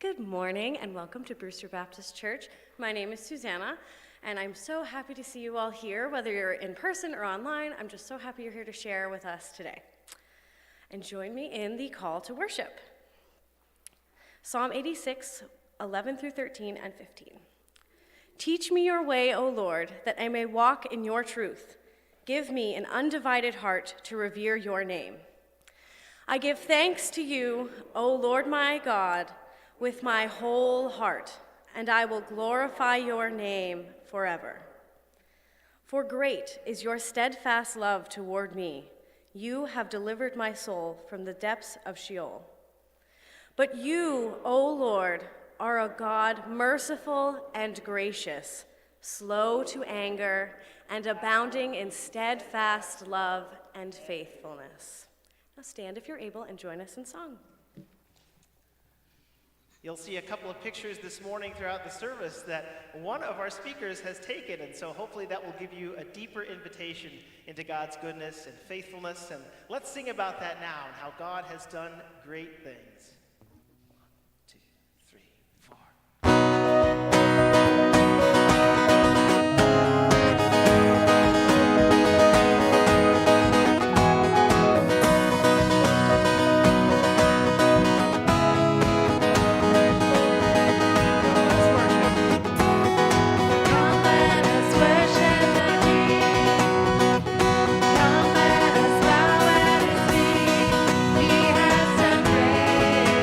Good morning and welcome to Brewster Baptist Church. My name is Susanna and I'm so happy to see you all here, whether you're in person or online. I'm just so happy you're here to share with us today. And join me in the call to worship. Psalm 86, 11 through 13 and 15. Teach me your way, O Lord, that I may walk in your truth. Give me an undivided heart to revere your name. I give thanks to you, O Lord my God, with my whole heart, and I will glorify your name forever. For great is your steadfast love toward me. You have delivered my soul from the depths of Sheol. But you, O Lord, are a God merciful and gracious, slow to anger, and abounding in steadfast love and faithfulness. Now stand if you're able and join us in song. You'll see a couple of pictures this morning throughout the service that one of our speakers has taken, and so hopefully that will give you a deeper invitation into God's goodness and faithfulness. And let's sing about that now and how God has done great things. 1, 2, 3, 4. He has done great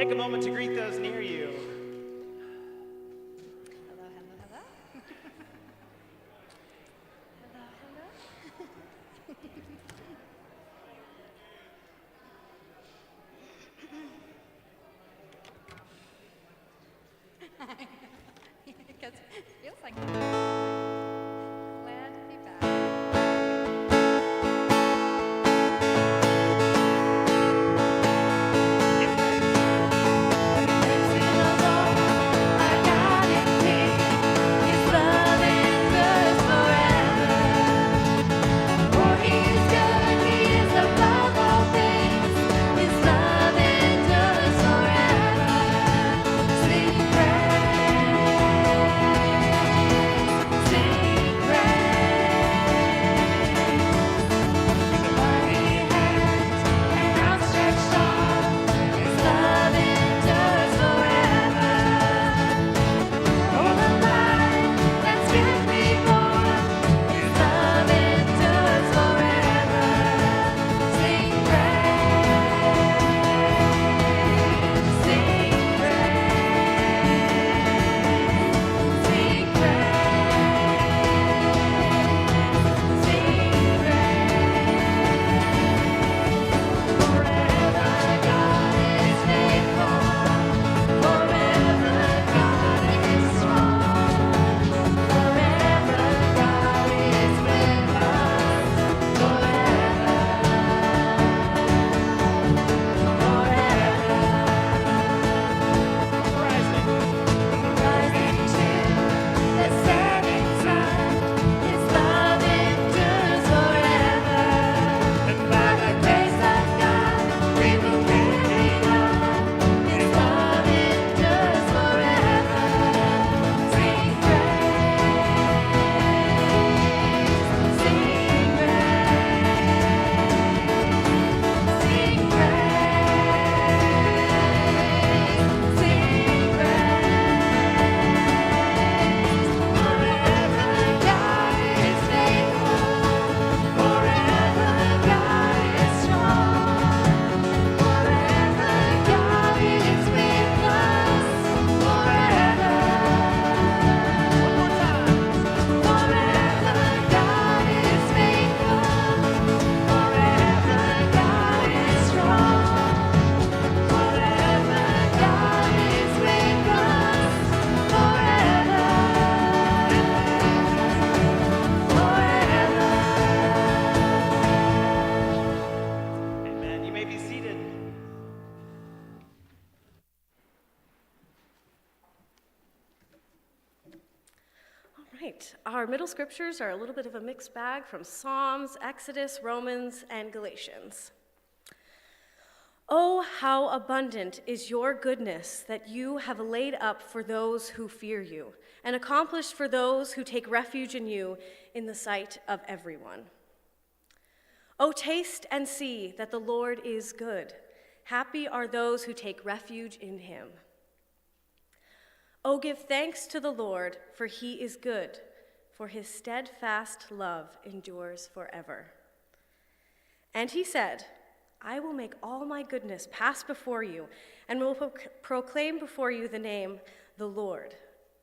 Take a moment to greet those near you. Hello, hello, hello. Hello, hello. Because it feels like glad to be back. Amen. You may be seated. All right, our middle scriptures are a little bit of a mixed bag from Psalms, Exodus, Romans, and Galatians. Oh, how abundant is your goodness that you have laid up for those who fear you, and accomplished for those who take refuge in you in the sight of everyone. Oh, taste and see that the Lord is good. Happy are those who take refuge in him. Oh, give thanks to the Lord, for he is good, for his steadfast love endures forever. And he said, I will make all my goodness pass before you, and will proclaim before you the name, the Lord.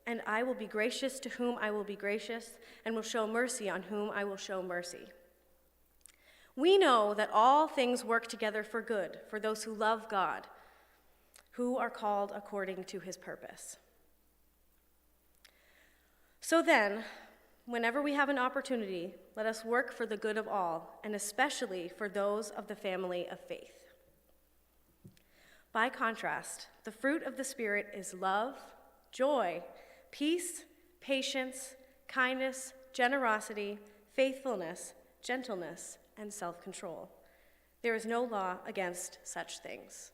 And I will be gracious to whom I will be gracious, and will show mercy on whom I will show mercy. We know that all things work together for good, for those who love God, who are called according to his purpose. So then, whenever we have an opportunity, let us work for the good of all, and especially for those of the family of faith. By contrast, the fruit of the Spirit is love, joy, peace, patience, kindness, generosity, faithfulness, gentleness, and self-control. There is no law against such things.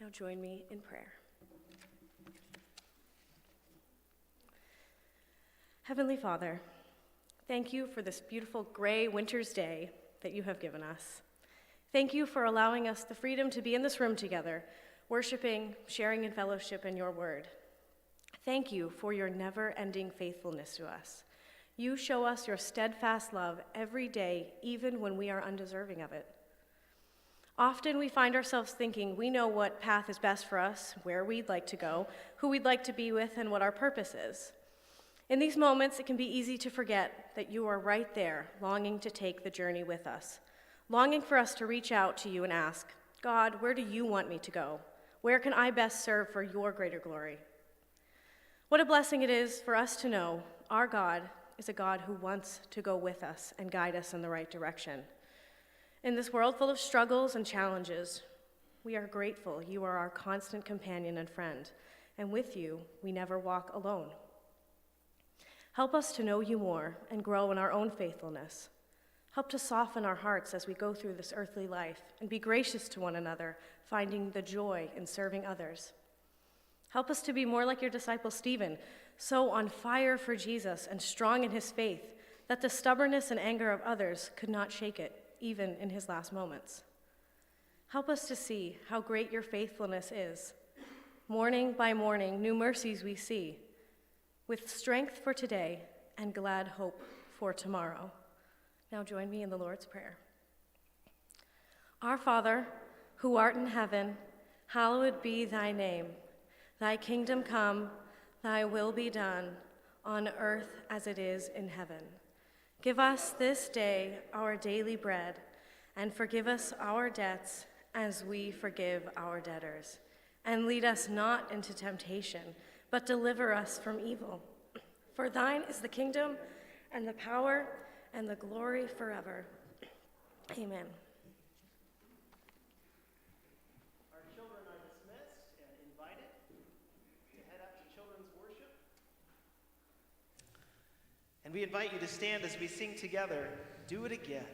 Now join me in prayer. Heavenly Father, thank you for this beautiful gray winter's day that you have given us. Thank you for allowing us the freedom to be in this room together, worshiping, sharing in fellowship in your word. Thank you for your never-ending faithfulness to us. You show us your steadfast love every day, even when we are undeserving of it. Often we find ourselves thinking we know what path is best for us, where we'd like to go, who we'd like to be with, and what our purpose is. In these moments, it can be easy to forget that you are right there, longing to take the journey with us, longing for us to reach out to you and ask, God, where do you want me to go? Where can I best serve for your greater glory? What a blessing it is for us to know our God is a God who wants to go with us and guide us in the right direction. In this world full of struggles and challenges, we are grateful you are our constant companion and friend, and with you, we never walk alone. Help us to know you more and grow in our own faithfulness. Help to soften our hearts as we go through this earthly life and be gracious to one another, finding the joy in serving others. Help us to be more like your disciple Stephen, so on fire for Jesus and strong in his faith that the stubbornness and anger of others could not shake it, even in his last moments. Help us to see how great your faithfulness is. Morning by morning, new mercies we see, with strength for today and glad hope for tomorrow. Now join me in the Lord's Prayer. Our Father, who art in heaven, hallowed be thy name. Thy kingdom come, thy will be done, on earth as it is in heaven. Give us this day our daily bread, and forgive us our debts as we forgive our debtors. And lead us not into temptation, but deliver us from evil. For thine is the kingdom, and the power, and the glory forever. Amen. Our children are dismissed and invited to head up to children's worship. And we invite you to stand as we sing together, Do It Again.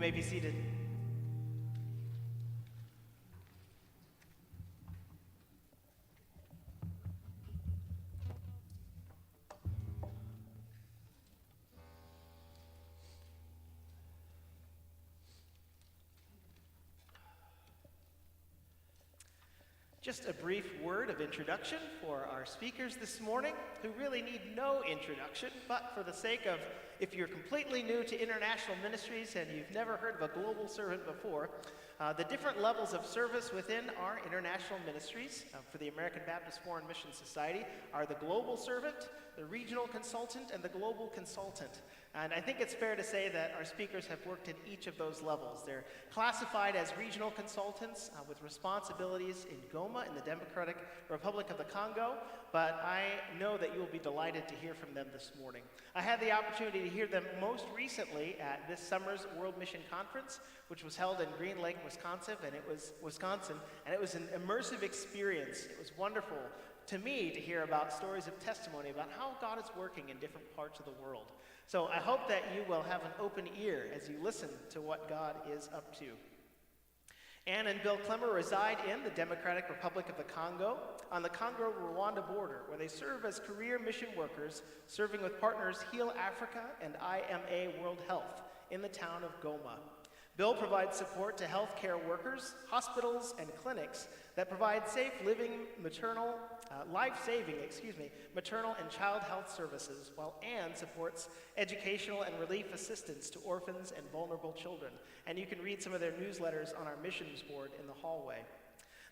may be seated. Just a brief word of introduction for our speakers this morning, who really need no introduction, but for the sake of, if you're completely new to international ministries and you've never heard of a global servant before, the different levels of service within our international ministries for the American Baptist Foreign Mission Society are the global servant, the regional consultant, and the global consultant. And I think it's fair to say that our speakers have worked in each of those levels. They're classified as regional consultants with responsibilities in Goma in the Democratic Republic of the Congo, but I know that you will be delighted to hear from them this morning. I had the opportunity to hear them most recently at this summer's World Mission Conference, which was held in Green Lake, Wisconsin, and it was an immersive experience. It was wonderful to me to hear about stories of testimony about how God is working in different parts of the world. So I hope that you will have an open ear as you listen to what God is up to. Anne and Bill Clemmer reside in the Democratic Republic of the Congo on the Congo-Rwanda border, where they serve as career mission workers, serving with partners Heal Africa and IMA World Health in the town of Goma. Bill provides support to healthcare workers, hospitals, and clinics that provide life-saving maternal and child health services, while Anne supports educational and relief assistance to orphans and vulnerable children. And you can read some of their newsletters on our missions board in the hallway.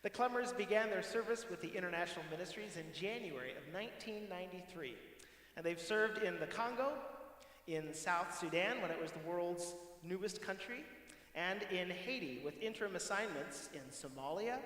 The Clemmers began their service with the International Ministries in January of 1993. And they've served in the Congo, in South Sudan when it was the world's newest country, and in Haiti with interim assignments in Somalia,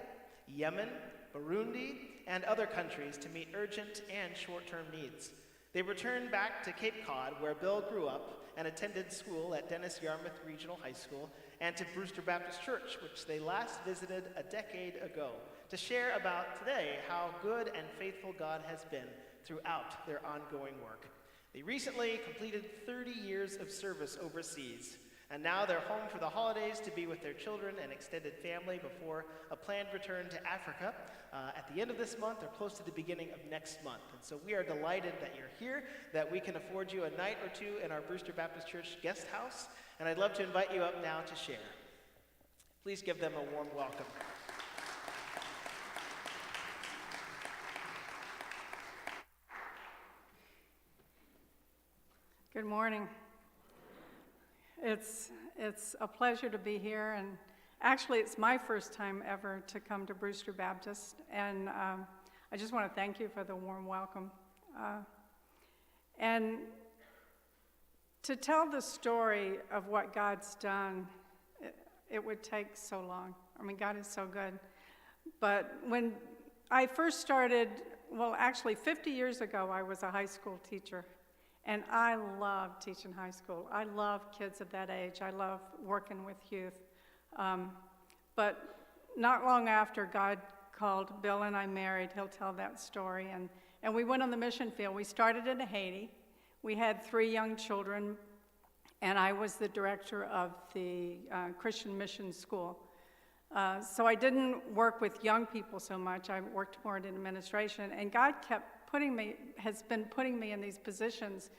Yemen, Burundi, and other countries to meet urgent and short-term needs. They returned back to Cape Cod, where Bill grew up and attended school at Dennis Yarmouth Regional High School, and to Brewster Baptist Church, which they last visited a decade ago, to share about today how good and faithful God has been throughout their ongoing work. They recently completed 30 years of service overseas, and now they're home for the holidays to be with their children and extended family before a planned return to Africa at the end of this month or close to the beginning of next month. And so we are delighted that you're here, that we can afford you a night or two in our Brewster Baptist Church guest house, and I'd love to invite you up now to share. Please give them a warm welcome. Good morning. It's a pleasure to be here, and actually it's my first time ever to come to Brewster Baptist, and I just want to thank you for the warm welcome. And to tell the story of what God's done, it would take so long. I mean, God is so good. But when I first started, well, actually 50 years ago, I was a high school teacher. And I love teaching high school. I love kids of that age. I love working with youth. But not long after God called Bill and I married, he'll tell that story. And we went on the mission field. We started in Haiti. We had 3 young children, and I was the director of the Christian Mission School. So I didn't work with young people so much. I worked more in administration. And God has been putting me in these positions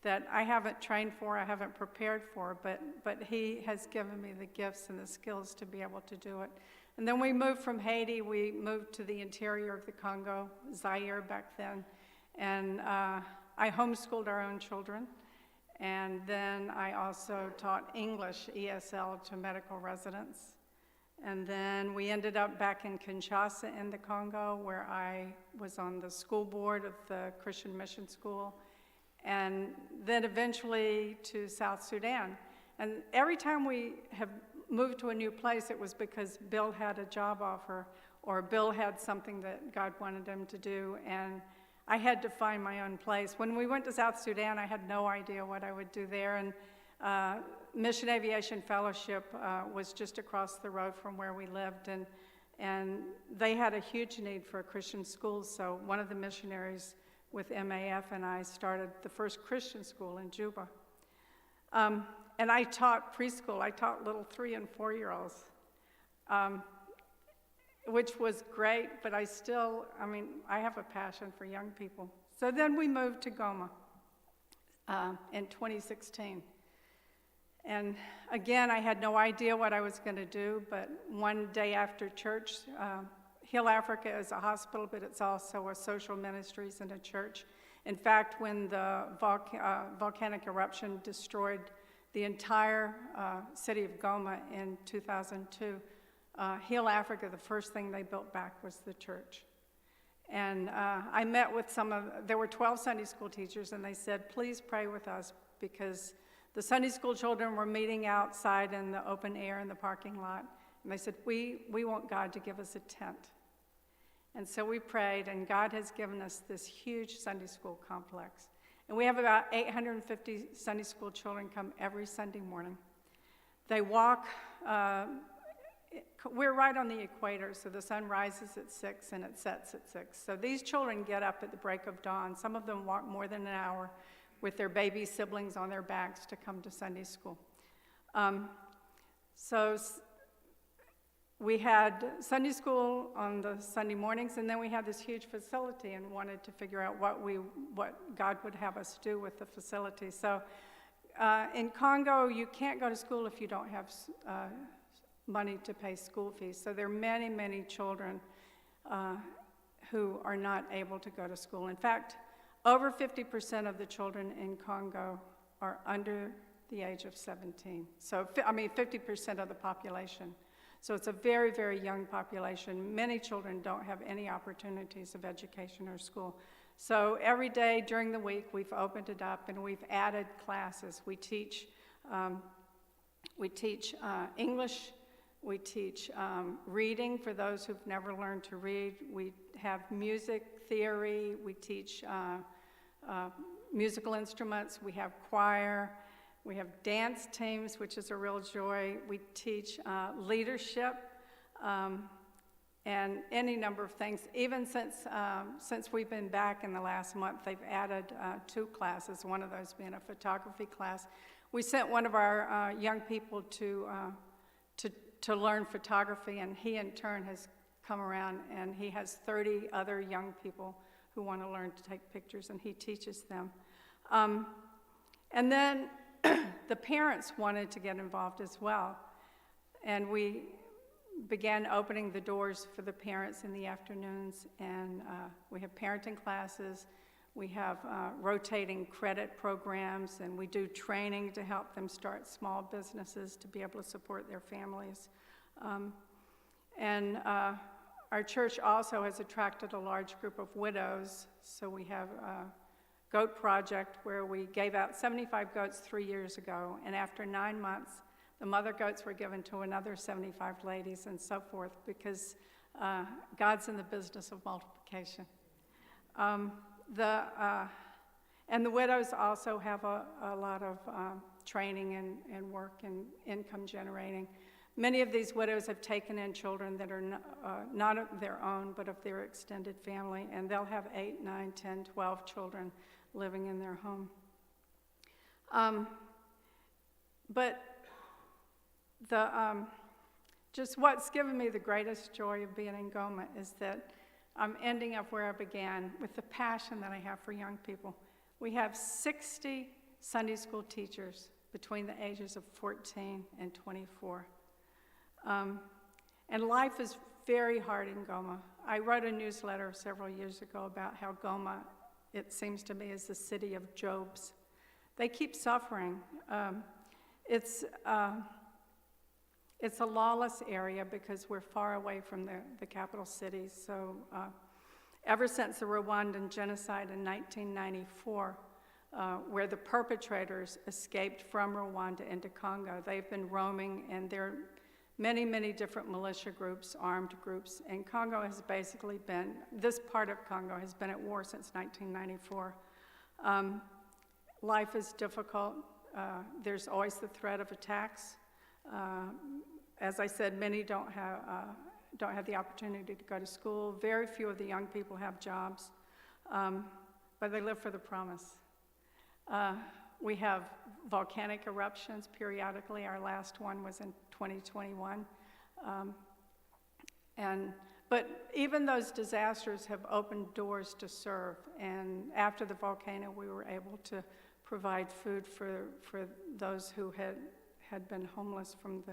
that I haven't trained for, I haven't prepared for, but he has given me the gifts and the skills to be able to do it. And then we moved from Haiti, we moved to the interior of the Congo, Zaire back then, and I homeschooled our own children. And then I also taught English, ESL, to medical residents. And then we ended up back in Kinshasa in the Congo, where I was on the school board of the Christian Mission School, and then eventually to South Sudan. And every time we have moved to a new place, it was because Bill had a job offer, or Bill had something that God wanted him to do, and I had to find my own place. When we went to South Sudan, I had no idea what I would do there, and Mission Aviation Fellowship was just across the road from where we lived, and they had a huge need for a Christian school, so one of the missionaries with MAF and I started the first Christian school in Juba. And I taught preschool. I taught little 3- and 4-year-olds, which was great, but I have a passion for young people. So then we moved to Goma in 2016. And again, I had no idea what I was going to do, but one day after church, Heal Africa is a hospital, but it's also a social ministries and a church. In fact, when the volcanic eruption destroyed the entire city of Goma in 2002, Heal Africa, the first thing they built back was the church. And I met with there were 12 Sunday school teachers, and they said, please pray with us, because the Sunday school children were meeting outside in the open air in the parking lot. And they said, we want God to give us a tent. And so we prayed, and God has given us this huge Sunday school complex. And we have about 850 Sunday school children come every Sunday morning. They walk, we're right on the equator, so the sun rises at 6 and it sets at 6. So these children get up at the break of dawn. Some of them walk more than an hour with their baby siblings on their backs to come to Sunday school. We had Sunday school on the Sunday mornings, and then we had this huge facility and wanted to figure out what God would have us do with the facility. So in Congo, you can't go to school if you don't have money to pay school fees. So there are many, many children who are not able to go to school. In fact, over 50% of the children in Congo are under the age of 17. So, 50% of the population. So it's a very, very young population. Many children don't have any opportunities of education or school. So every day during the week, we've opened it up and we've added classes. We teach English. We teach reading for those who've never learned to read. We have music theory. We teach musical instruments. We have choir. We have dance teams, which is a real joy. We teach leadership and any number of things. Even since we've been back in the last month, they've added 2 classes, one of those being a photography class. We sent one of our young people to learn photography, and he in turn has come around, and he has 30 other young people who want to learn to take pictures, and he teaches them. And then the parents wanted to get involved as well, and we began opening the doors for the parents in the afternoons, and we have parenting classes, we have rotating credit programs, and we do training to help them start small businesses to be able to support their families. Our church also has attracted a large group of widows, so we have goat project where we gave out 75 goats 3 years ago, and after 9 months, the mother goats were given to another 75 ladies and so forth, because God's in the business of multiplication. And the widows also have a lot of training and work and income generating. Many of these widows have taken in children that are not of their own, but of their extended family, and they'll have 8, 9, 10, 12 children living in their home. But just what's given me the greatest joy of being in Goma is that I'm ending up where I began, with the passion that I have for young people. We have 60 Sunday school teachers between the ages of 14 and 24. And life is very hard in Goma. I wrote a newsletter several years ago about how Goma, it seems to me, is the city of Jobs. They keep suffering. It's a lawless area because we're far away from the capital cities. So ever since the Rwandan genocide in 1994, where the perpetrators escaped from Rwanda into Congo, they've been roaming, and there are many, many different militia groups, armed groups, and Congo has basically been, this part of Congo has been at war since 1994. Life is difficult. There's always the threat of attacks. As I said, many don't have the opportunity to go to school. Very few of the young people have jobs, but they live for the promise. We have volcanic eruptions periodically. Our last one was in 2021. But even those disasters have opened doors to serve. And after the volcano, we were able to provide food for those who had been homeless from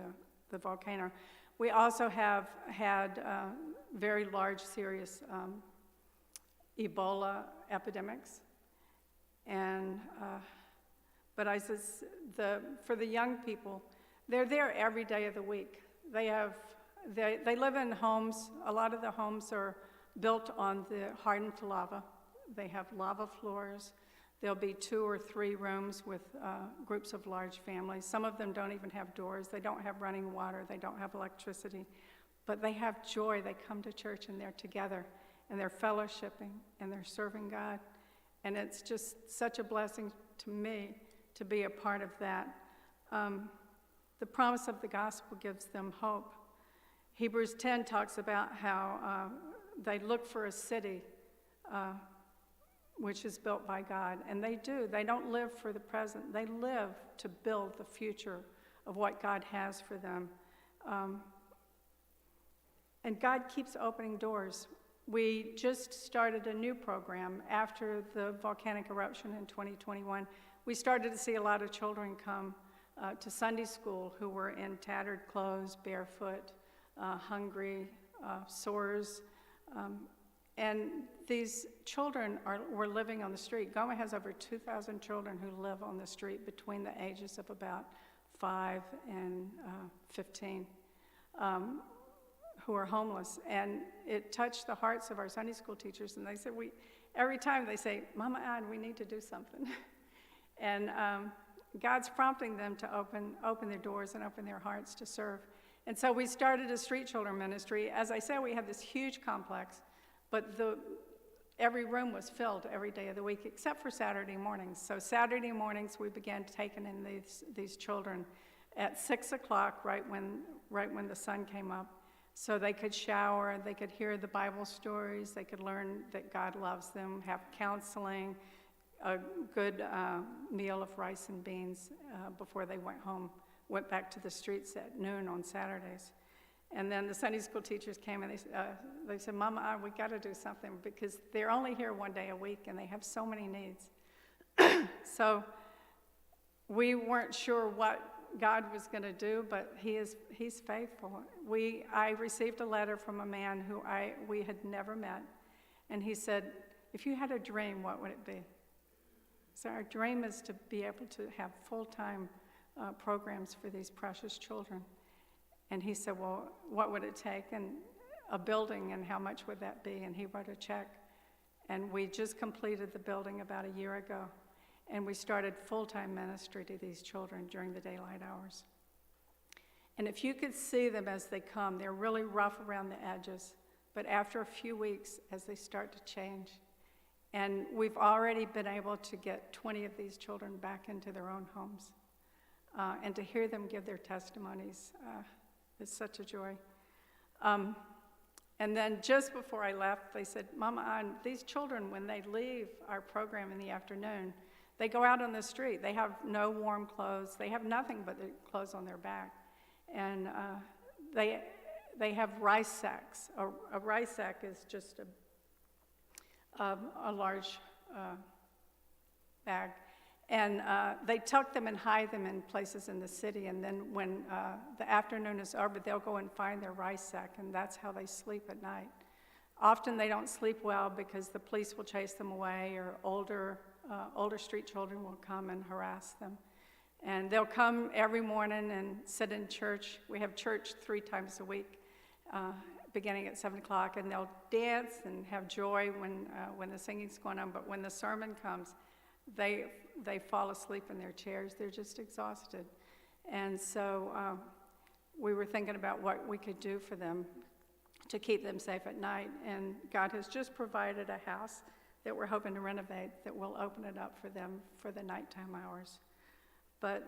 the volcano. We also have had very large, serious Ebola epidemics. And, but I says, for the young people, they're there every day of the week. They live in homes. A lot of the homes are built on the hardened lava. They have lava floors. There'll be 2 or 3 rooms with groups of large families. Some of them don't even have doors. They don't have running water. They don't have electricity. But they have joy. They come to church and they're together and they're fellowshipping and they're serving God. And it's just such a blessing to me to be a part of that. The promise of the gospel gives them hope. Hebrews 10 talks about how they look for a city which is built by God. And they do. They don't live for the present. They live to build the future of what God has for them. And God keeps opening doors. We just started a new program after the volcanic eruption in 2021. We started to see a lot of children come to Sunday school who were in tattered clothes, barefoot, hungry, sores. And these children were living on the street. Goma has over 2,000 children who live on the street between the ages of about 5 and 15 who are homeless. And it touched the hearts of our Sunday school teachers. And they said, every time they say, Mama Ann, we need to do something. And God's prompting them to open their doors and open their hearts to serve. And so we started a street children ministry. As I said, we have this huge complex, but every room was filled every day of the week except for Saturday mornings. So Saturday mornings we began taking in these children at 6 o'clock, right when the sun came up, so they could shower, they could hear the Bible stories, they could learn that God loves them, have counseling, a good meal of rice and beans before they went back to the streets at noon on Saturdays. And then the Sunday school teachers came and they said, Mama, we got to do something because they're only here one day a week and they have so many needs. So we weren't sure what God was going to do, but he's faithful. I received a letter from a man who we had never met, and he said, if you had a dream, what would it be? So our dream is to be able to have full-time programs for these precious children. And he said, well, what would it take? And a building, and how much would that be? And he wrote a check. And we just completed the building about a year ago. And we started full-time ministry to these children during the daylight hours. And if you could see them as they come, they're really rough around the edges. But after a few weeks, as they start to change, and we've already been able to get 20 of these children back into their own homes. And to hear them give their testimonies is such a joy. And then just before I left, they said, Mama, these children, when they leave our program in the afternoon, they go out on the street. They have no warm clothes. They have nothing but their clothes on their back. And they have rice sacks. A rice sack is just a large bag. And they tuck them and hide them in places in the city. And then when the afternoon is over, they'll go and find their rice sack, and that's how they sleep at night. Often they don't sleep well because the police will chase them away, or older street children will come and harass them. And they'll come every morning and sit in church. We have church 3 times a week, beginning at 7 o'clock, and they'll dance and have joy when the singing's going on. But when the sermon comes, they fall asleep in their chairs. They're just exhausted. And so we were thinking about what we could do for them to keep them safe at night. And God has just provided a house that we're hoping to renovate that will open it up for them for the nighttime hours. But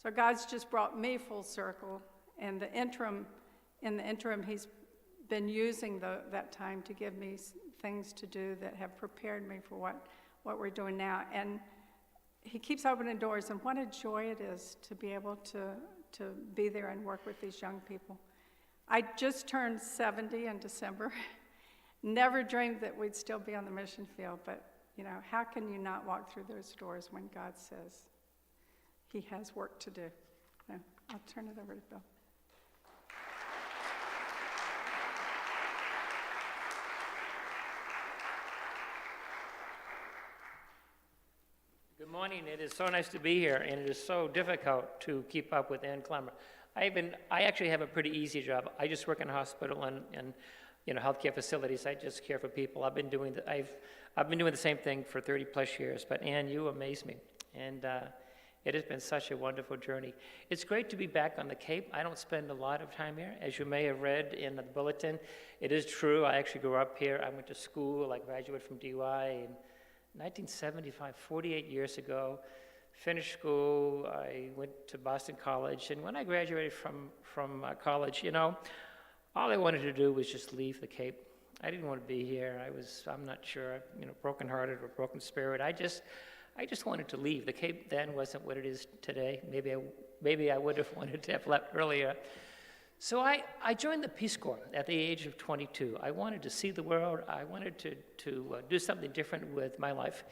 so God's just brought me full circle. And in the interim, he's been using that time to give me things to do that have prepared me for what we're doing now. And he keeps opening doors, and what a joy it is to be able to be there and work with these young people. I just turned 70 in December. Never dreamed that we'd still be on the mission field, but how can you not walk through those doors when God says he has work to do? No, I'll turn it over to Bill. Good morning. It is so nice to be here, and it is so difficult to keep up with Ann Clemmer. I actually have a pretty easy job. I just work in a hospital and healthcare facilities. I just care for people. I've been doing the same thing for 30 plus years. But Ann, you amaze me, and it has been such a wonderful journey. It's great to be back on the Cape. I don't spend a lot of time here, as you may have read in the bulletin. It is true. I actually grew up here. I went to school. I graduated from DY in 1975, 48 years ago. Finished school. I went to Boston College, and when I graduated from college, all I wanted to do was just leave the Cape. I didn't want to be here. I'm not sure, brokenhearted or broken spirit. I just wanted to leave. The Cape then wasn't what it is today. Maybe I would have wanted to have left earlier. So I joined the Peace Corps at the age of 22. I wanted to see the world. I wanted to do something different with my life.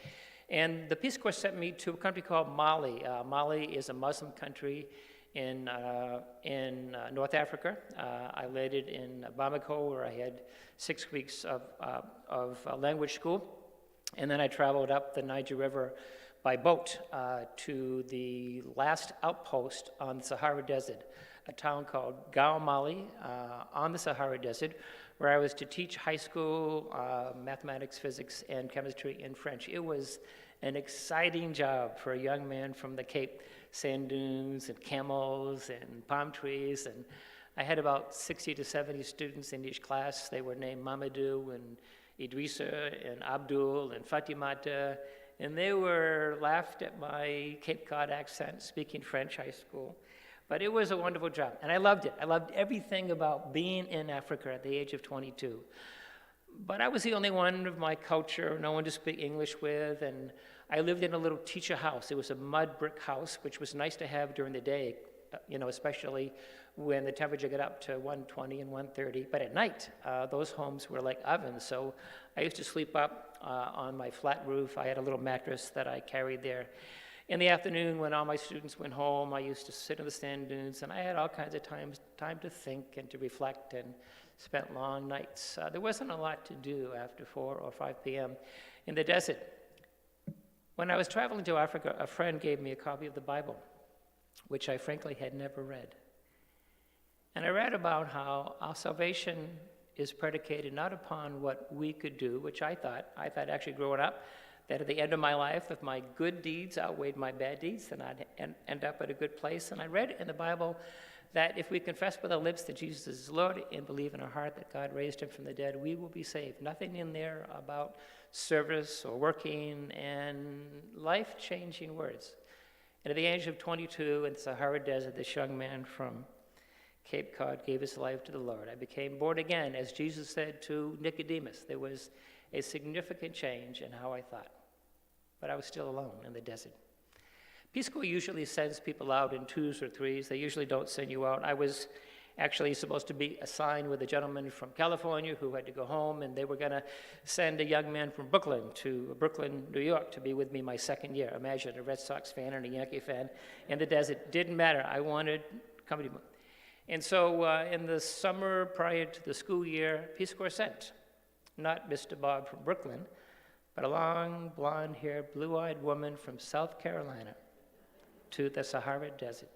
And the Peace Corps sent me to a country called Mali. Mali is a Muslim country in North Africa. I landed in Bamako, where I had 6 weeks of language school. And then I traveled up the Niger River by boat to the last outpost on the Sahara Desert, a town called Gao Mali on the Sahara Desert, where I was to teach high school mathematics, physics, and chemistry and French. It was an exciting job for a young man from the Cape. Sand dunes and camels and palm trees, and I had about 60 to 70 students in each class. They were named Mamadou and Idrissa and Abdul and Fatimata, and they were laughed at my Cape Cod accent, speaking French high school. But it was a wonderful job, and I loved it. I loved everything about being in Africa at the age of 22. But I was the only one of my culture, no one to speak English with, and I lived in a little teacher house. It was a mud brick house, which was nice to have during the day, especially when the temperature got up to 120 and 130. But at night, those homes were like ovens. So I used to sleep up on my flat roof. I had a little mattress that I carried there. In the afternoon, when all my students went home, I used to sit in the sand dunes, and I had all kinds of time to think and to reflect, and spent long nights. There wasn't a lot to do after 4 or 5 p.m. in the desert. When I was traveling to Africa, a friend gave me a copy of the Bible, which I frankly had never read. And I read about how our salvation is predicated not upon what we could do, which I thought actually growing up, that at the end of my life, if my good deeds outweighed my bad deeds, then I'd end up at a good place. And I read in the Bible that if we confess with our lips that Jesus is Lord and believe in our heart that God raised him from the dead, we will be saved. Nothing in there about service or working, and life-changing words. And at the age of 22 in the Sahara Desert, this young man from Cape Cod gave his life to the Lord. I became born again, as Jesus said to Nicodemus. There was a significant change in how I thought, but I was still alone in the desert. Peace Corps usually sends people out in 2s or 3s. They usually don't send you out. I was actually supposed to be assigned with a gentleman from California who had to go home, and they were going to send a young man from Brooklyn to Brooklyn, New York, to be with me my second year. Imagine a Red Sox fan and a Yankee fan in the desert. Didn't matter. I wanted company. And so in the summer prior to the school year, Peace Corps sent not Mr. Bob from Brooklyn, but a long, blonde-haired, blue-eyed woman from South Carolina to the Sahara Desert.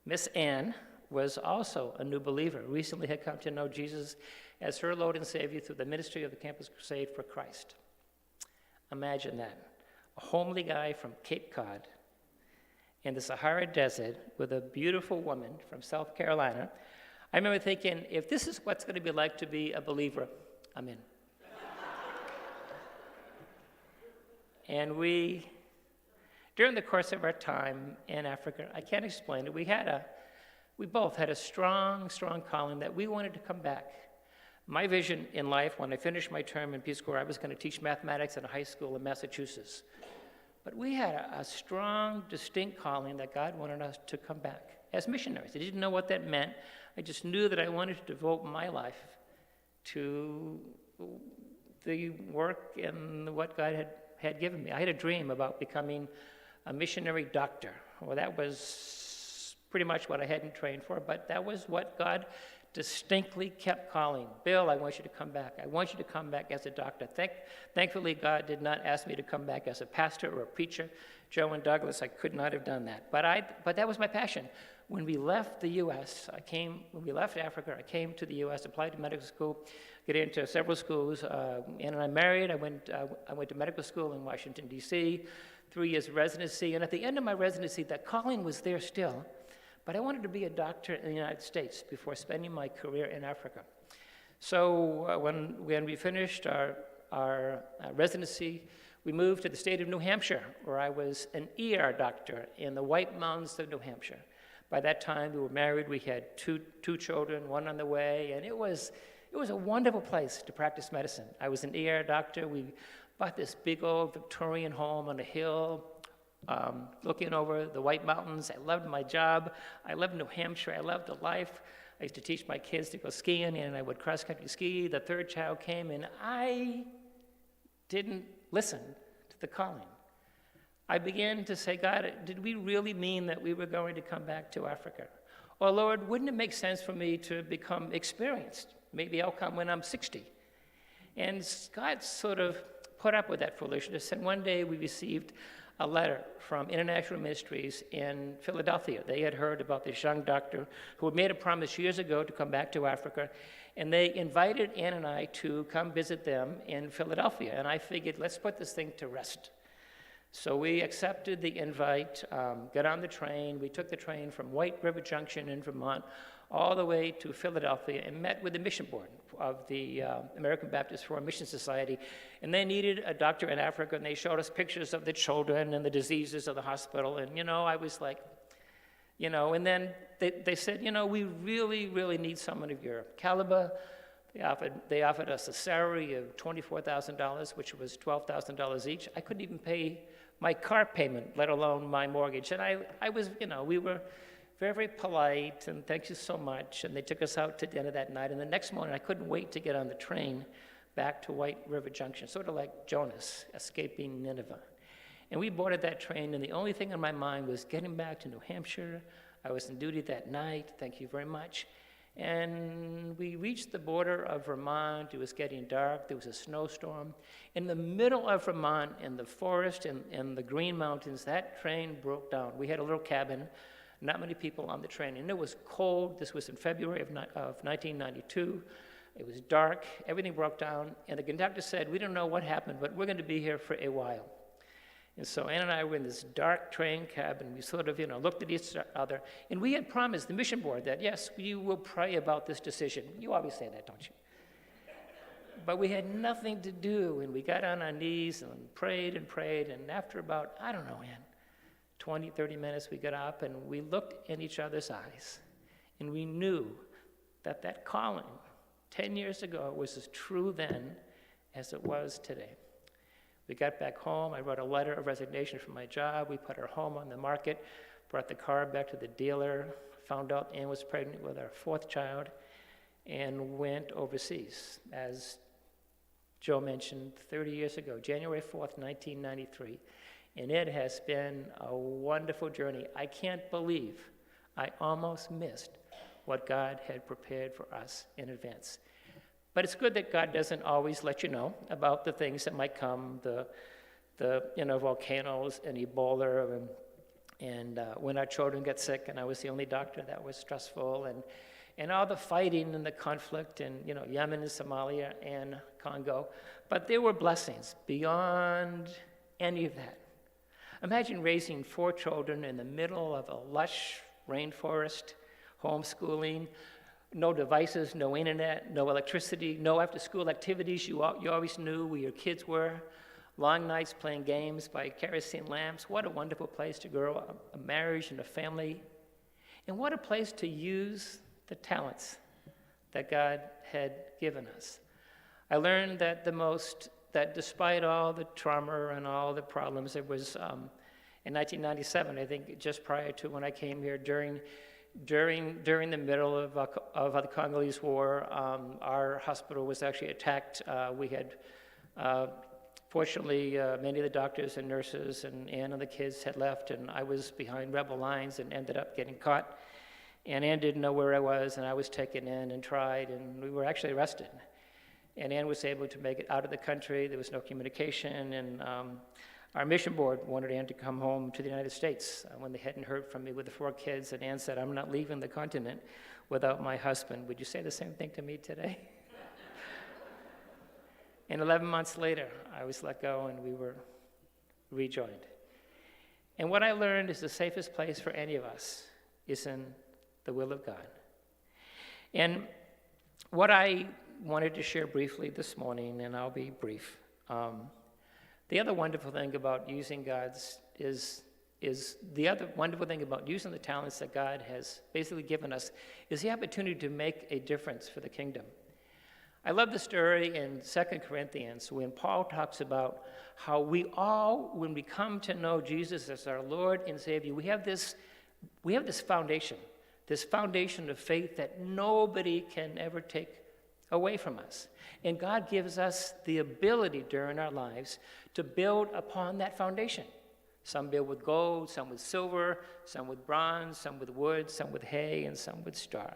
Miss Ann was also a new believer, recently had come to know Jesus as her Lord and Savior through the ministry of the Campus Crusade for Christ. Imagine that. A homely guy from Cape Cod in the Sahara Desert with a beautiful woman from South Carolina. I remember thinking, if this is what's going to be like to be a believer, I'm in. And we, during the course of our time in Africa, I can't explain it, we both had a strong, strong calling that we wanted to come back. My vision in life, when I finished my term in Peace Corps, I was going to teach mathematics in a high school in Massachusetts. But we had a strong, distinct calling that God wanted us to come back as missionaries. I didn't know what that meant. I just knew that I wanted to devote my life to the work and what God had given me. I had a dream about becoming a missionary doctor. Well, that was pretty much what I hadn't trained for, but that was what God distinctly kept calling. Bill, I want you to come back. I want you to come back as a doctor. Thankfully, God did not ask me to come back as a pastor or a preacher. Joe and Douglas, I could not have done that. But that was my passion. When we left the U.S., when we left Africa, I came to the U.S., applied to medical school, get into several schools. And I married. I went to medical school in Washington, D.C., 3 years residency. And at the end of my residency, that calling was there still. But I wanted to be a doctor in the United States before spending my career in Africa. So when we finished our residency, we moved to the state of New Hampshire, where I was an ER doctor in the White Mountains of New Hampshire. By that time, we were married. We had two children, one on the way, and it was a wonderful place to practice medicine. I was an ER doctor. We bought this big old Victorian home on a hill, looking over the White Mountains. I loved my job. I loved New Hampshire. I loved the life. I used to teach my kids to go skiing, and I would cross-country ski. The third child came, and I didn't listen to the calling. I began to say, God, did we really mean that we were going to come back to Africa? Or, Lord, wouldn't it make sense for me to become experienced? Maybe I'll come when I'm 60. And God sort of put up with that foolishness, and one day we received a letter from International Ministries in Philadelphia. They had heard about this young doctor who had made a promise years ago to come back to Africa, and they invited Ann and I to come visit them in Philadelphia. And I figured, let's put this thing to rest. So we accepted the invite, got on the train. We took the train from White River Junction in Vermont all the way to Philadelphia and met with the mission board of the American Baptist Foreign Mission Society. And they needed a doctor in Africa, and they showed us pictures of the children and the diseases of the hospital. And, I was like, and then they said, we really, really need someone of your caliber. They offered us a salary of $24,000, which was $12,000 each. I couldn't even pay my car payment, let alone my mortgage. And I was, we were very, very polite, and thank you so much. And they took us out to dinner that night. And the next morning, I couldn't wait to get on the train back to White River Junction, sort of like Jonas escaping Nineveh. And we boarded that train, and the only thing on my mind was getting back to New Hampshire. I was on duty that night. Thank you very much. And we reached the border of Vermont. It was getting dark. There was a snowstorm. In the middle of Vermont, in the forest and the Green Mountains, that train broke down. We had a little cabin, not many people on the train. And it was cold. This was in February of 1992. It was dark. Everything broke down. And the conductor said, we don't know what happened, but we're going to be here for a while. And so Ann and I were in this dark train cabin. We sort of, looked at each other. And we had promised the mission board that, yes, we will pray about this decision. You always say that, don't you? But we had nothing to do. And we got on our knees and prayed. And after about, Ann, 20, 30 minutes, we got up and we looked in each other's eyes. And we knew that that calling 10 years ago was as true then as it was today. We got back home. I wrote a letter of resignation from my job. We put our home on the market, brought the car back to the dealer, found out Ann was pregnant with our fourth child, and went overseas. As Joe mentioned, 30 years ago, January 4th, 1993. And it has been a wonderful journey. I can't believe I almost missed what God had prepared for us in advance. But it's good that God doesn't always let you know about the things that might come, the volcanoes and Ebola, and when our children get sick, and I was the only doctor. That was stressful, and all the fighting and the conflict in Yemen and Somalia and Congo. But there were blessings beyond any of that. Imagine raising 4 children in the middle of a lush rainforest, homeschooling. No devices, no internet, no electricity, no after-school activities. You always knew where your kids were. Long nights playing games by kerosene lamps. What a wonderful place to grow up, a marriage and a family. And what a place to use the talents that God had given us. I learned that the most that despite all the trauma and all the problems, it was in 1997, I think, just prior to when I came here, during the middle of the Congolese War, our hospital was actually attacked. We had, fortunately, many of the doctors and nurses and Ann and the kids had left, and I was behind rebel lines and ended up getting caught. And Ann didn't know where I was, and I was taken in and tried, and we were actually arrested. And Ann was able to make it out of the country. There was no communication, and our mission board wanted Ann to come home to the United States when they hadn't heard from me with the 4 kids, and Ann said, "I'm not leaving the continent without my husband." Would you say the same thing to me today? And 11 months later, I was let go, and we were rejoined. And what I learned is the safest place for any of us is in the will of God. And what I wanted to share briefly this morning, and I'll be brief. The other wonderful thing about using God's is the other wonderful thing about using the talents that God has basically given us is the opportunity to make a difference for the kingdom. I love the story in 2 Corinthians when Paul talks about how we all, when we come to know Jesus as our Lord and Savior, we have this foundation of faith that nobody can ever take away from us. And God gives us the ability during our lives to build upon that foundation. Some build with gold, some with silver, some with bronze, some with wood, some with hay, and some with straw.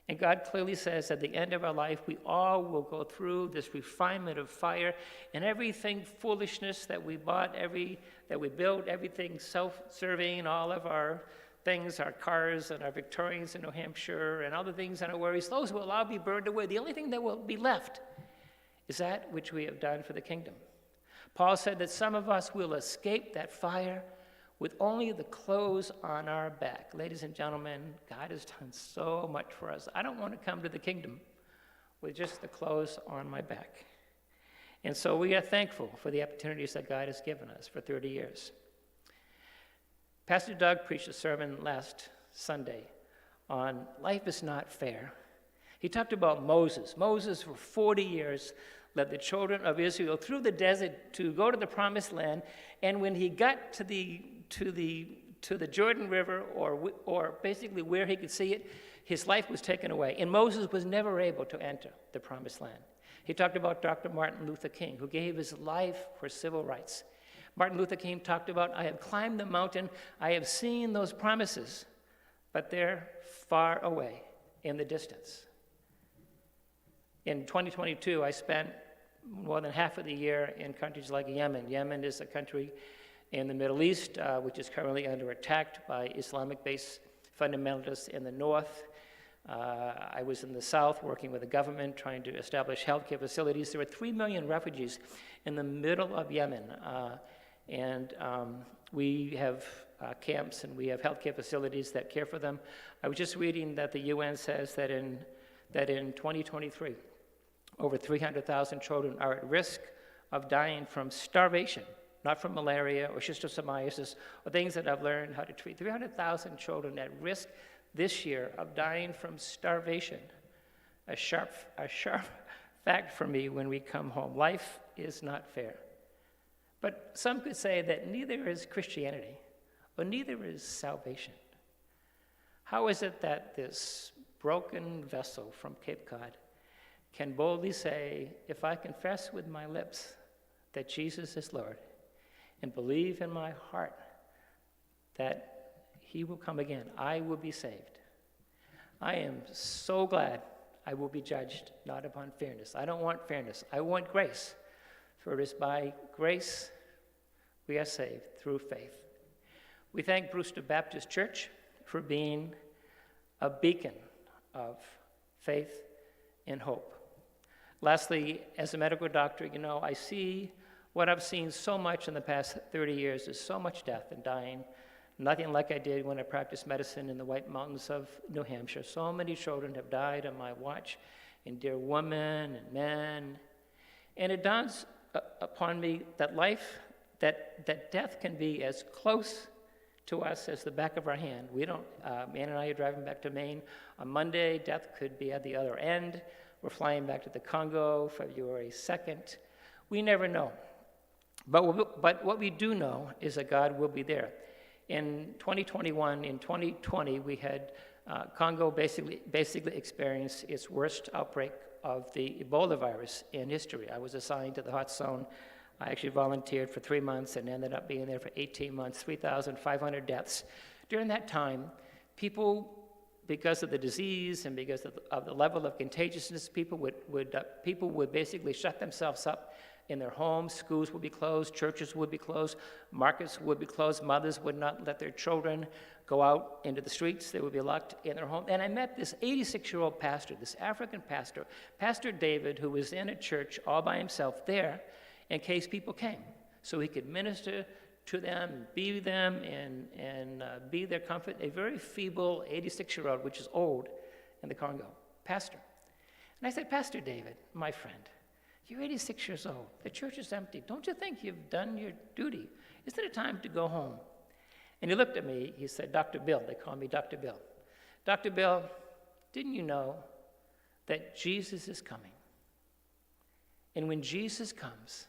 And God clearly says at the end of our life, we all will go through this refinement of fire, and everything foolishness that we bought, that we built, everything self-serving, all of our things, our cars and our Victorians in New Hampshire and other things and our worries, those will all be burned away. The only thing that will be left is that which we have done for the kingdom. Paul said that some of us will escape that fire with only the clothes on our back. Ladies and gentlemen, God has done so much for us. I don't want to come to the kingdom with just the clothes on my back. And so we are thankful for the opportunities that God has given us for 30 years. Pastor Doug preached a sermon last Sunday on life is not fair. He talked about Moses. Moses, for 40 years, led the children of Israel through the desert to go to the promised land, and when he got to the Jordan River, or basically where he could see it, his life was taken away, and Moses was never able to enter the promised land. He talked about Dr. Martin Luther King, who gave his life for civil rights. Martin Luther King talked about, I have climbed the mountain, I have seen those promises, but they're far away in the distance. In 2022, I spent more than half of the year in countries like Yemen. Yemen is a country in the Middle East, which is currently under attack by Islamic-based fundamentalists in the north. I was in the south working with the government trying to establish healthcare facilities. There are 3 million refugees in the middle of Yemen. And we have camps and we have healthcare facilities that care for them. I was just reading that the UN says that in 2023, over 300,000 children are at risk of dying from starvation, not from malaria or schistosomiasis or things that I've learned how to treat. 300,000 children at risk this year of dying from starvation. A sharp fact for me when we come home. Life is not fair. But some could say that neither is Christianity, or neither is salvation. How is it that this broken vessel from Cape Cod can boldly say, if I confess with my lips that Jesus is Lord, and believe in my heart that he will come again, I will be saved? I am so glad I will be judged not upon fairness. I don't want fairness. I want grace. For it is by grace we are saved through faith. We thank Brewster Baptist Church for being a beacon of faith and hope. Lastly, as a medical doctor, I see what I've seen so much in the past 30 years is so much death and dying. Nothing like I did when I practiced medicine in the White Mountains of New Hampshire. So many children have died on my watch, and dear women and men. And it dawns upon me that that death can be as close to us as the back of our hand. We don't, Ann and I are driving back to Maine on Monday. Death could be at the other end. We're flying back to the Congo February 2nd. We never know. But what we do know is that God will be there. In 2021, in 2020, we had Congo basically experienced its worst outbreak of the Ebola virus in history. I was assigned to the hot zone. I actually volunteered for 3 months and ended up being there for 18 months, 3,500 deaths. During that time, people, because of the disease and because of the level of contagiousness, people would basically shut themselves up in their homes. Schools would be closed, churches would be closed, markets would be closed, mothers would not let their children go out into the streets. They would be locked in their home. And I met this 86-year-old pastor, this African pastor, Pastor David, who was in a church all by himself there in case people came, so he could minister to them, be them, and be their comfort. A very feeble 86-year-old, which is old in the Congo, pastor. And I said, Pastor David, my friend, you're 86 years old. The church is empty. Don't you think you've done your duty? Isn't it time to go home? And he looked at me. He said, Dr. Bill. They call me Dr. Bill. Dr. Bill, didn't you know that Jesus is coming? And when Jesus comes,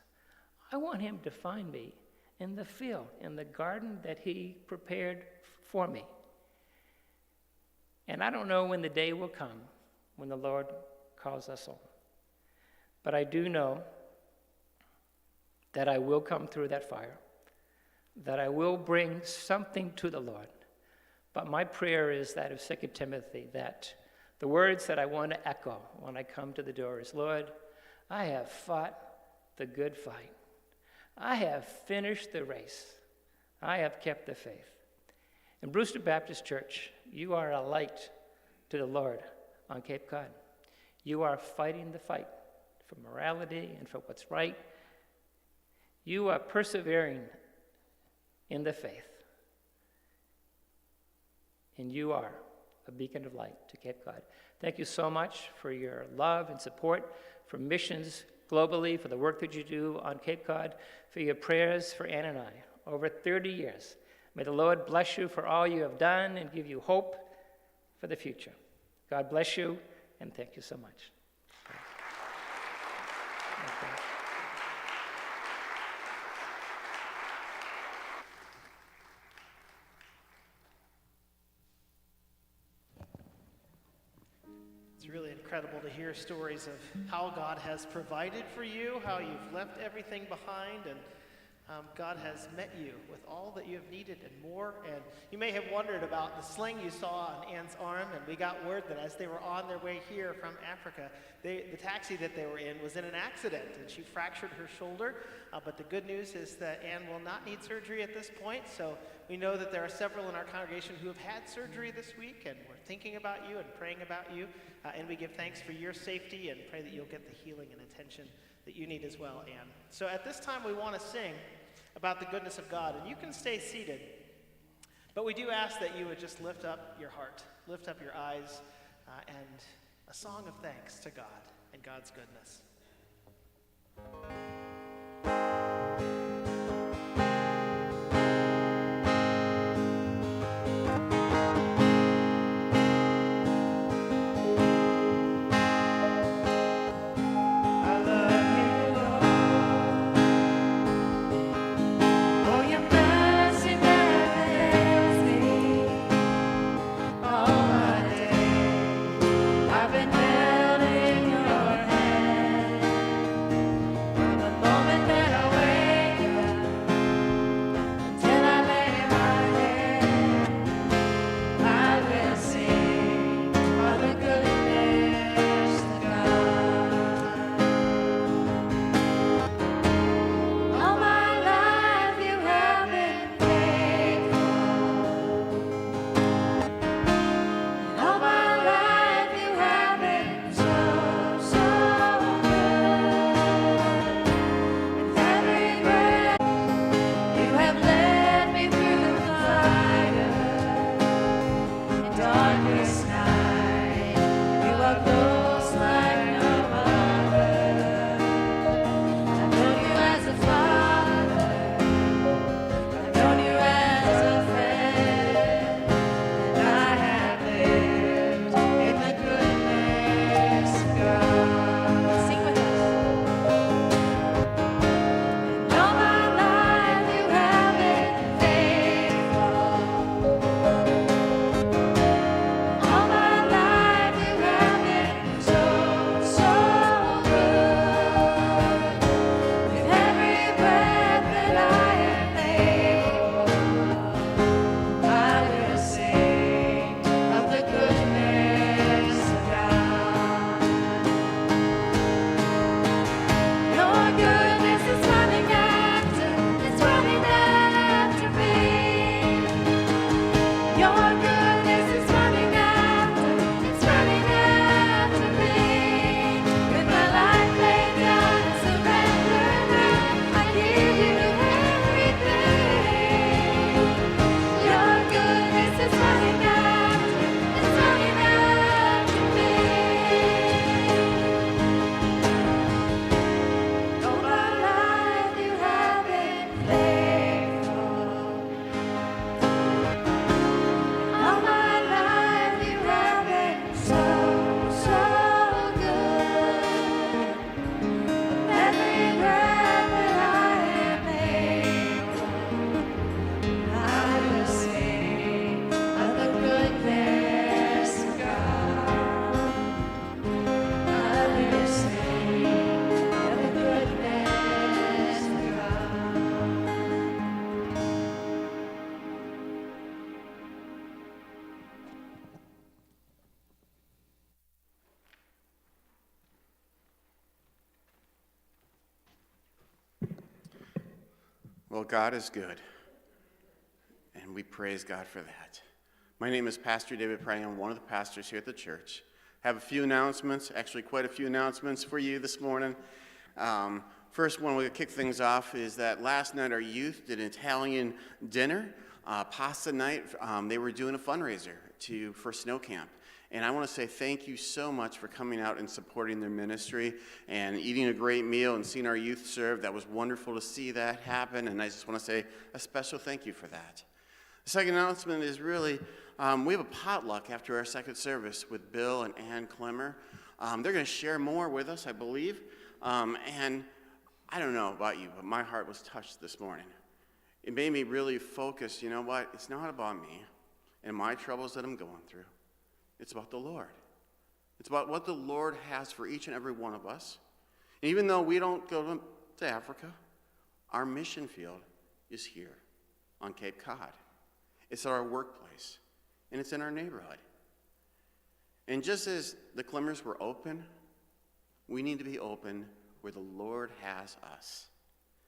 I want him to find me in the field, in the garden that he prepared for me. And I don't know when the day will come when the Lord calls us home. But I do know that I will come through that fire, that I will bring something to the Lord. But my prayer is that of 2 Timothy, that the words that I want to echo when I come to the door is, Lord, I have fought the good fight. I have finished the race. I have kept the faith. In Brewster Baptist Church, you are a light to the Lord on Cape Cod. You are fighting the fight for morality and for what's right. You are persevering in the faith. And you are a beacon of light to Cape Cod. Thank you so much for your love and support for missions globally, for the work that you do on Cape Cod, for your prayers for Ann and I over 30 years. May the Lord bless you for all you have done and give you hope for the future. God bless you, and thank you so much. Okay. It's really incredible to hear stories of how God has provided for you, how you've left everything behind, and God has met you with all that you have needed and more. And you may have wondered about the sling you saw on Ann's arm, and we got word that as they were on their way here from Africa, the taxi that they were in was in an accident, and she fractured her shoulder. But the good news is that Ann will not need surgery at this point, so we know that there are several in our congregation who have had surgery this week, and we're thinking about you and praying about you, and we give thanks for your safety and pray that you'll get the healing and attention that you need as well, Ann. So at this time, we want to sing about the goodness of God, and you can stay seated, but we do ask that you would just lift up your heart, lift up your eyes, and a song of thanks to God and God's goodness. I've been held in your hand. Well, God is good, and we praise God for that. My name is Pastor David Prying. I'm one of the pastors here at the church. I have a few announcements, actually quite a few announcements for you this morning. First one we'll kick things off is that last night our youth did an Italian dinner, pasta night. They were doing a fundraiser for snow camp. And I want to say thank you so much for coming out and supporting their ministry and eating a great meal and seeing our youth serve. That was wonderful to see that happen, and I just want to say a special thank you for that. The second announcement is really, we have a potluck after our second service with Bill and Ann Clemmer. They're going to share more with us, I believe. And I don't know about you, but my heart was touched this morning. It made me really focus, you know what? It's not about me and my troubles that I'm going through. It's about the Lord. It's about what the Lord has for each and every one of us. And even though we don't go to Africa, our mission field is here on Cape Cod. It's at our workplace, and it's in our neighborhood. And just as the Clemmers were open, we need to be open where the Lord has us.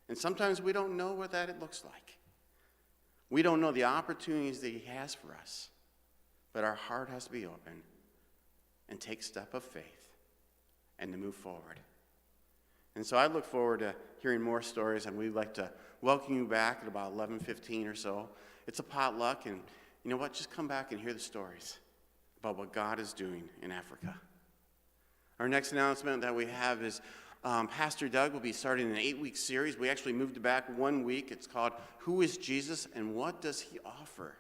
And sometimes we don't know what that looks like. We don't know the opportunities that He has for us. But our heart has to be open and take step of faith and to move forward. And so I look forward to hearing more stories, and we'd like to welcome you back at about 11:15 or so. It's a potluck, and you know what? Just come back and hear the stories about what God is doing in Africa. Our next announcement that we have is Pastor Doug will be starting an 8-week series. We actually moved it back 1 week. It's called Who is Jesus and What Does He Offer?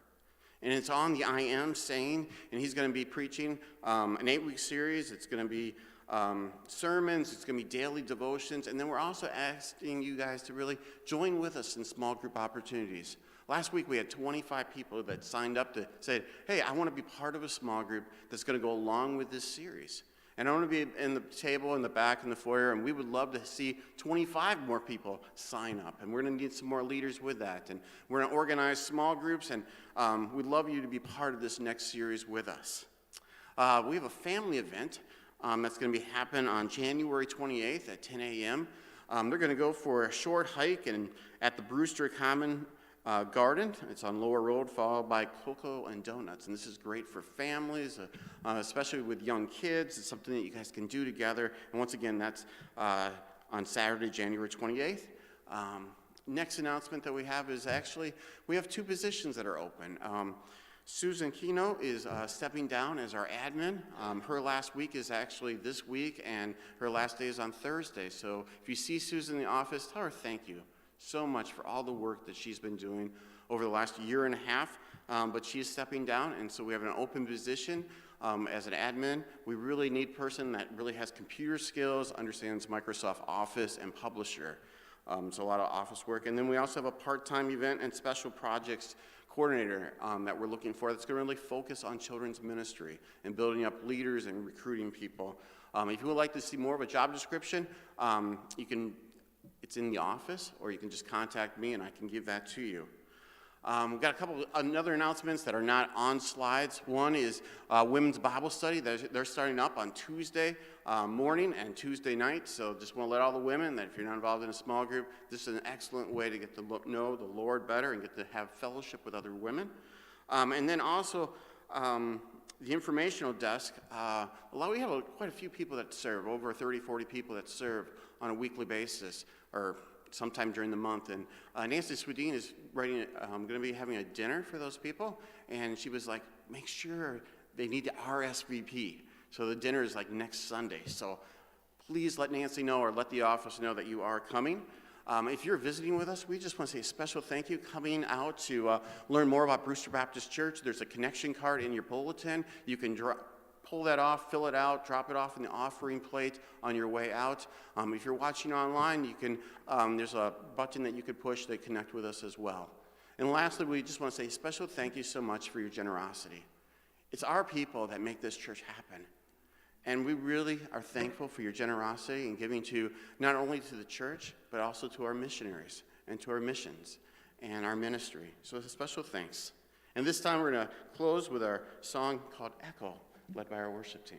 And it's on the I Am saying, and he's going to be preaching an 8-week series. It's going to be sermons. It's going to be daily devotions. And then we're also asking you guys to really join with us in small group opportunities. Last week we had 25 people that signed up to say, hey, I want to be part of a small group that's going to go along with this series. And I want to be in the table in the back in the foyer, and we would love to see 25 more people sign up. And we're going to need some more leaders with that. And we're going to organize small groups, and we'd love you to be part of this next series with us. We have a family event that's going to be happening on January 28th at 10 a.m. They're going to go for a short hike at the Brewster Common Garden. It's on Lower Road, followed by cocoa and donuts. And this is great for families, especially with young kids. It's something that you guys can do together. And once again, that's on Saturday, January 28th. Next announcement that we have is actually, we have 2 positions that are open. Susan Kino is stepping down as our admin. Her last week is actually this week, and her last day is on Thursday. So if you see Susan in the office, tell her thank you so much for all the work that she's been doing over the last year and a half, but she is stepping down, and so we have an open position as an admin. We really need a person that really has computer skills, understands Microsoft Office and Publisher, so a lot of office work. And then we also have a part-time event and special projects coordinator that we're looking for that's going to really focus on children's ministry and building up leaders and recruiting people. If you would like to see more of a job description, it's in the office, or you can just contact me and I can give that to you. We've got a couple other announcements that are not on slides. One is Women's Bible Study. They're starting up on Tuesday morning and Tuesday night. So just want to let all the women that if you're not involved in a small group, this is an excellent way to get to know the Lord better and get to have fellowship with other women. And then also the informational desk. We have quite a few people that serve, over 30, 40 people that serve on a weekly basis or sometime during the month. And Nancy Swedeen is going to be having a dinner for those people. And she was like, make sure they need to RSVP. So the dinner is like next Sunday. So please let Nancy know or let the office know that you are coming. If you're visiting with us, we just want to say a special thank you coming out to learn more about Brewster Baptist Church. There's a connection card in your bulletin. You can pull that off, fill it out, drop it off in the offering plate on your way out. If you're watching online, you can. There's a button that you could push to connect with us as well. And lastly, we just want to say a special thank you so much for your generosity. It's our people that make this church happen. And we really are thankful for your generosity and giving to not only to the church, but also to our missionaries and to our missions and our ministry. So it's a special thanks. And this time we're going to close with our song called Echo, led by our worship team.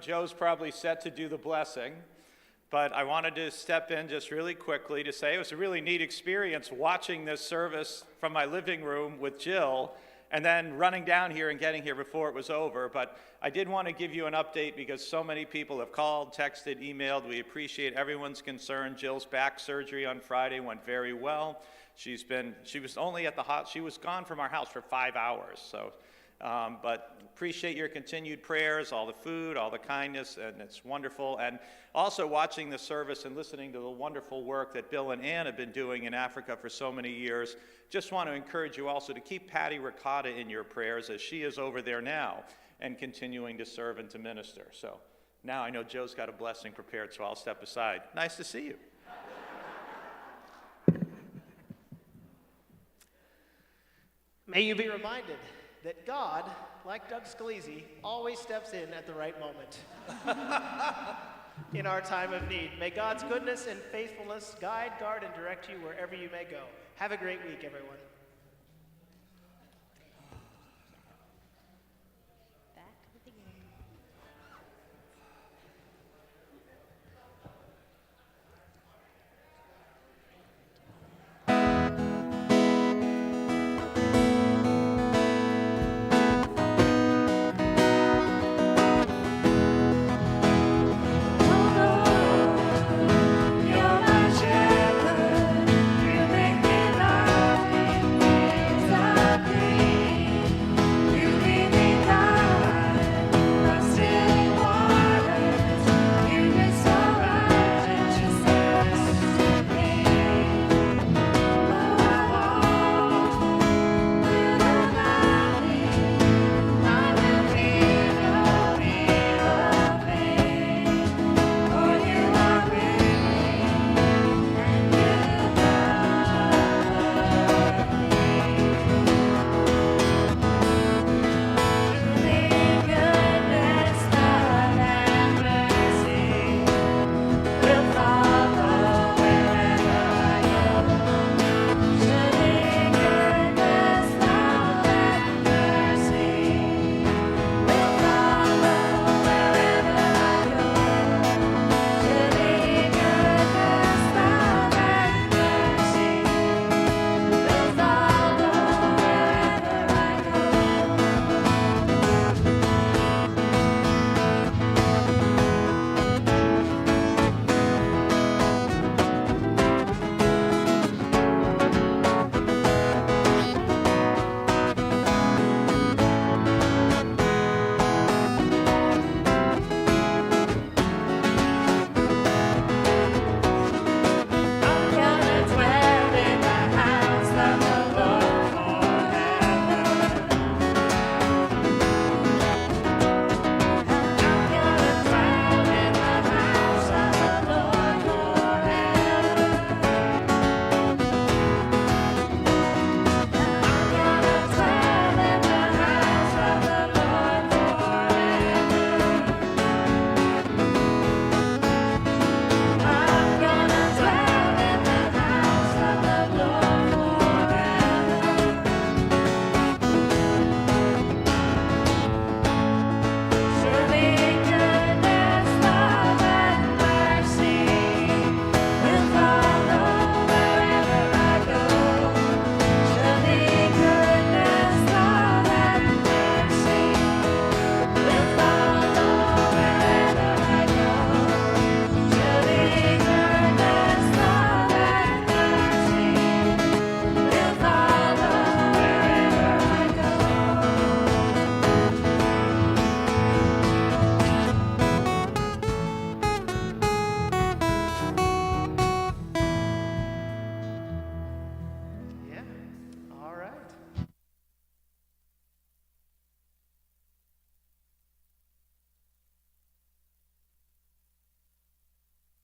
Joe's probably set to do the blessing, but I wanted to step in just really quickly to say it was a really neat experience watching this service from my living room with Jill and then running down here and getting here before it was over. But I did want to give you an update because so many people have called, texted, emailed. We appreciate everyone's concern. Jill's back surgery on Friday went very well. She was only at the she was gone from our house for 5 hours. So, but appreciate your continued prayers, all the food, all the kindness, and it's wonderful. And also watching the service and listening to the wonderful work that Bill and Ann have been doing in Africa for so many years. Just want to encourage you also to keep Patty Ricotta in your prayers as she is over there now and continuing to serve and to minister. So now I know Joe's got a blessing prepared, so I'll step aside. Nice to see you. May you be reminded that God, like Doug Scalise, always steps in at the right moment in our time of need. May God's goodness and faithfulness guide, guard, and direct you wherever you may go. Have a great week, everyone.